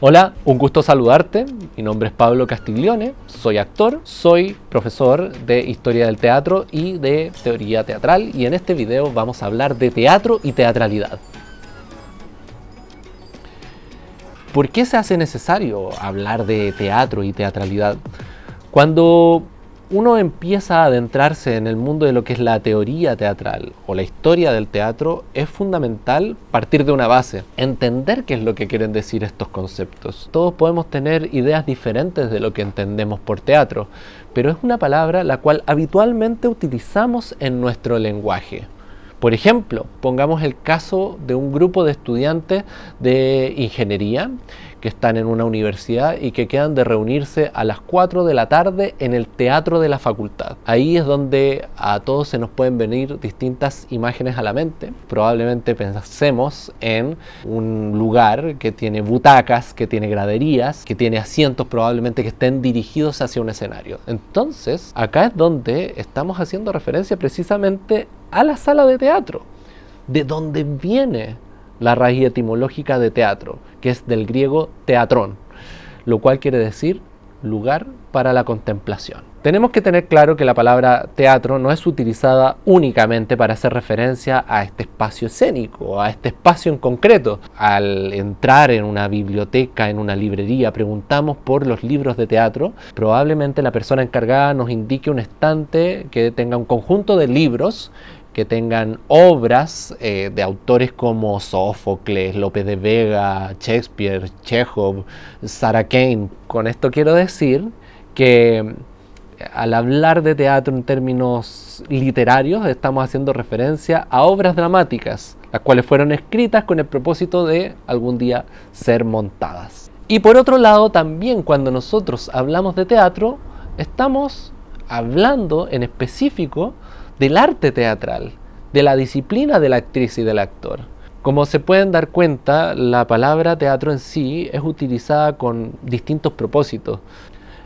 Hola, un gusto saludarte. Mi nombre es Pablo Castiglione, soy actor, soy profesor de Historia del Teatro y de Teoría Teatral, y en este video vamos a hablar de teatro y teatralidad. ¿Por qué se hace necesario hablar de teatro y teatralidad? Cuando uno empieza a adentrarse en el mundo de lo que es la teoría teatral o la historia del teatro, es fundamental partir de una base, entender qué es lo que quieren decir estos conceptos. Todos podemos tener ideas diferentes de lo que entendemos por teatro, pero es una palabra la cual habitualmente utilizamos en nuestro lenguaje. Por ejemplo, pongamos el caso de un grupo de estudiantes de ingeniería que están en una universidad y que quedan de reunirse a las 4 de la tarde en el teatro de la facultad. Ahí es donde a todos se nos pueden venir distintas imágenes a la mente. Probablemente pensemos en un lugar que tiene butacas, que tiene graderías, que tiene asientos probablemente que estén dirigidos hacia un escenario. Entonces, acá es donde estamos haciendo referencia precisamente a la sala de teatro, de donde viene la raíz etimológica de teatro, que es del griego teatrón, lo cual quiere decir lugar para la contemplación. Tenemos que tener claro que la palabra teatro no es utilizada únicamente para hacer referencia a este espacio escénico, a este espacio en concreto. Al entrar en una biblioteca, en una librería, preguntamos por los libros de teatro, probablemente la persona encargada nos indique un estante que tenga un conjunto de libros que tengan obras de autores como Sófocles, Lope de Vega, Shakespeare, Chekhov, Sarah Kane. Con esto quiero decir que al hablar de teatro en términos literarios estamos haciendo referencia a obras dramáticas, las cuales fueron escritas con el propósito de algún día ser montadas. Y por otro lado, también cuando nosotros hablamos de teatro, estamos hablando en específico del arte teatral, de la disciplina de la actriz y del actor. Como se pueden dar cuenta, la palabra teatro en sí es utilizada con distintos propósitos.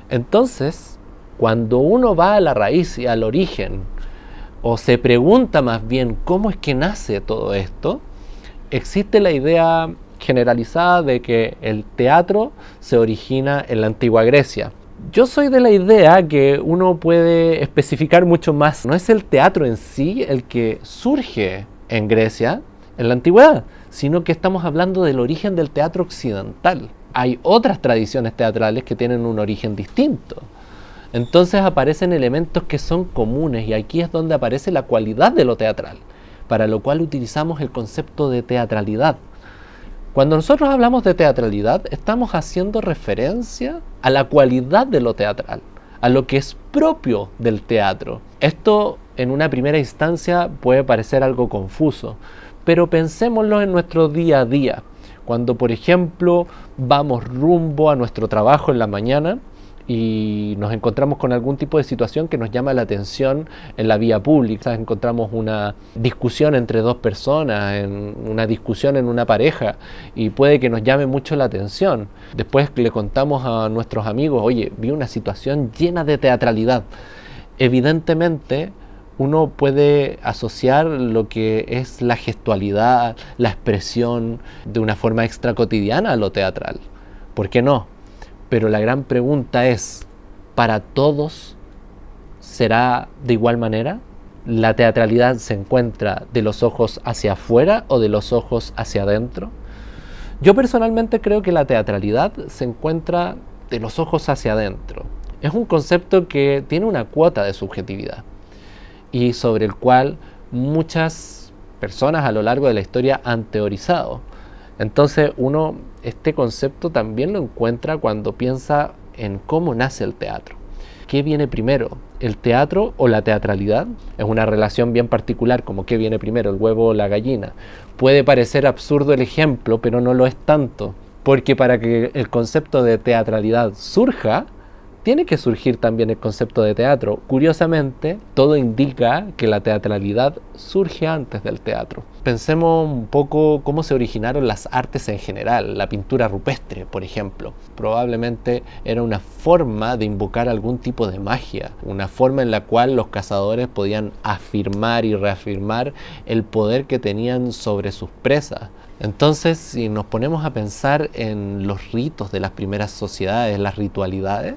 Entonces, cuando uno va a la raíz y al origen, o se pregunta más bien cómo es que nace todo esto, existe la idea generalizada de que el teatro se origina en la antigua Grecia. Yo soy de la idea que uno puede especificar mucho más. No es el teatro en sí el que surge en Grecia, en la antigüedad, sino que estamos hablando del origen del teatro occidental. Hay otras tradiciones teatrales que tienen un origen distinto. Entonces aparecen elementos que son comunes y aquí es donde aparece la cualidad de lo teatral, para lo cual utilizamos el concepto de teatralidad. Cuando nosotros hablamos de teatralidad, estamos haciendo referencia a la cualidad de lo teatral, a lo que es propio del teatro. Esto en una primera instancia puede parecer algo confuso, pero pensémoslo en nuestro día a día. Cuando, por ejemplo, vamos rumbo a nuestro trabajo en la mañana y nos encontramos con algún tipo de situación que nos llama la atención en la vía pública. Encontramos una discusión entre dos personas, una discusión en una pareja, y puede que nos llame mucho la atención. Después le contamos a nuestros amigos, oye, vi una situación llena de teatralidad. Evidentemente, uno puede asociar lo que es la gestualidad, la expresión de una forma extracotidiana a lo teatral. ¿Por qué no? Pero la gran pregunta es, ¿para todos será de igual manera? ¿La teatralidad se encuentra de los ojos hacia afuera o de los ojos hacia adentro? Yo personalmente creo que la teatralidad se encuentra de los ojos hacia adentro. Es un concepto que tiene una cuota de subjetividad y sobre el cual muchas personas a lo largo de la historia han teorizado. Entonces uno este concepto también lo encuentra cuando piensa en cómo nace el teatro. ¿Qué viene primero? ¿El teatro o la teatralidad? Es una relación bien particular, como ¿qué viene primero? ¿El huevo o la gallina? Puede parecer absurdo el ejemplo, pero no lo es tanto, porque para que el concepto de teatralidad surja, tiene que surgir también el concepto de teatro. Curiosamente, todo indica que la teatralidad surge antes del teatro. Pensemos un poco cómo se originaron las artes en general. La pintura rupestre, por ejemplo. Probablemente era una forma de invocar algún tipo de magia, una forma en la cual los cazadores podían afirmar y reafirmar el poder que tenían sobre sus presas. Entonces, si nos ponemos a pensar en los ritos de las primeras sociedades, las ritualidades,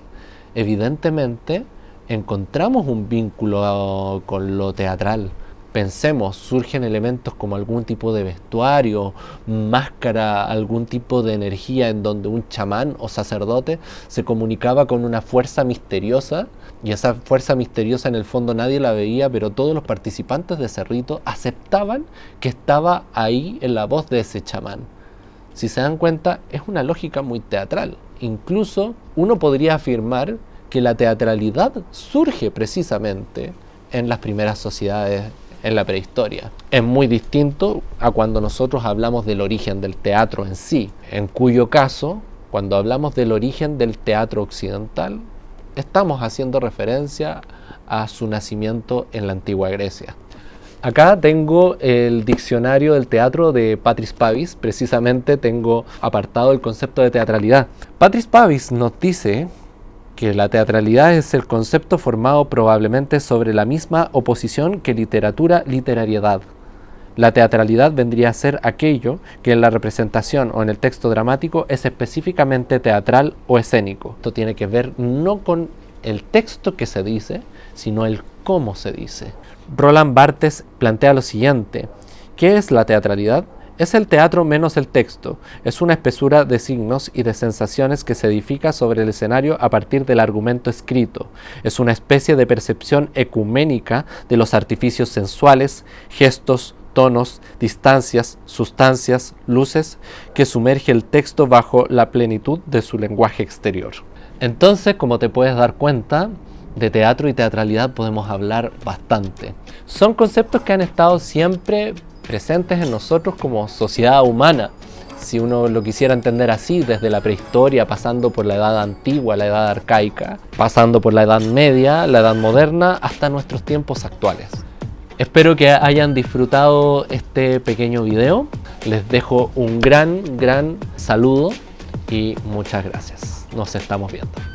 evidentemente encontramos un vínculo con lo teatral. Pensemos, surgen elementos como algún tipo de vestuario, máscara, algún tipo de energía en donde un chamán o sacerdote se comunicaba con una fuerza misteriosa, y esa fuerza misteriosa en el fondo nadie la veía, pero todos los participantes de ese rito aceptaban que estaba ahí en la voz de ese chamán. Si se dan cuenta, es una lógica muy teatral. Incluso uno podría afirmar que la teatralidad surge precisamente en las primeras sociedades en la prehistoria. Es muy distinto a cuando nosotros hablamos del origen del teatro en sí, en cuyo caso, cuando hablamos del origen del teatro occidental, estamos haciendo referencia a su nacimiento en la antigua Grecia. Acá tengo el diccionario del teatro de Patris Pavis, precisamente tengo apartado el concepto de teatralidad. Patris Pavis nos dice que la teatralidad es el concepto formado probablemente sobre la misma oposición que literatura-literariedad. La teatralidad vendría a ser aquello que en la representación o en el texto dramático es específicamente teatral o escénico. Esto tiene que ver no con el texto que se dice, sino el cómo se dice. Roland Barthes plantea lo siguiente: ¿qué es la teatralidad? Es el teatro menos el texto, es una espesura de signos y de sensaciones que se edifica sobre el escenario a partir del argumento escrito, es una especie de percepción ecuménica de los artificios sensuales, gestos, tonos, distancias, sustancias, luces, que sumerge el texto bajo la plenitud de su lenguaje exterior. Entonces, como te puedes dar cuenta, de teatro y teatralidad podemos hablar bastante. Son conceptos que han estado siempre presentes en nosotros como sociedad humana, si uno lo quisiera entender así, desde la prehistoria, pasando por la edad antigua, la edad arcaica, pasando por la edad media, la edad moderna, hasta nuestros tiempos actuales. Espero que hayan disfrutado este pequeño video. Les dejo un gran saludo y muchas gracias. Nos estamos viendo.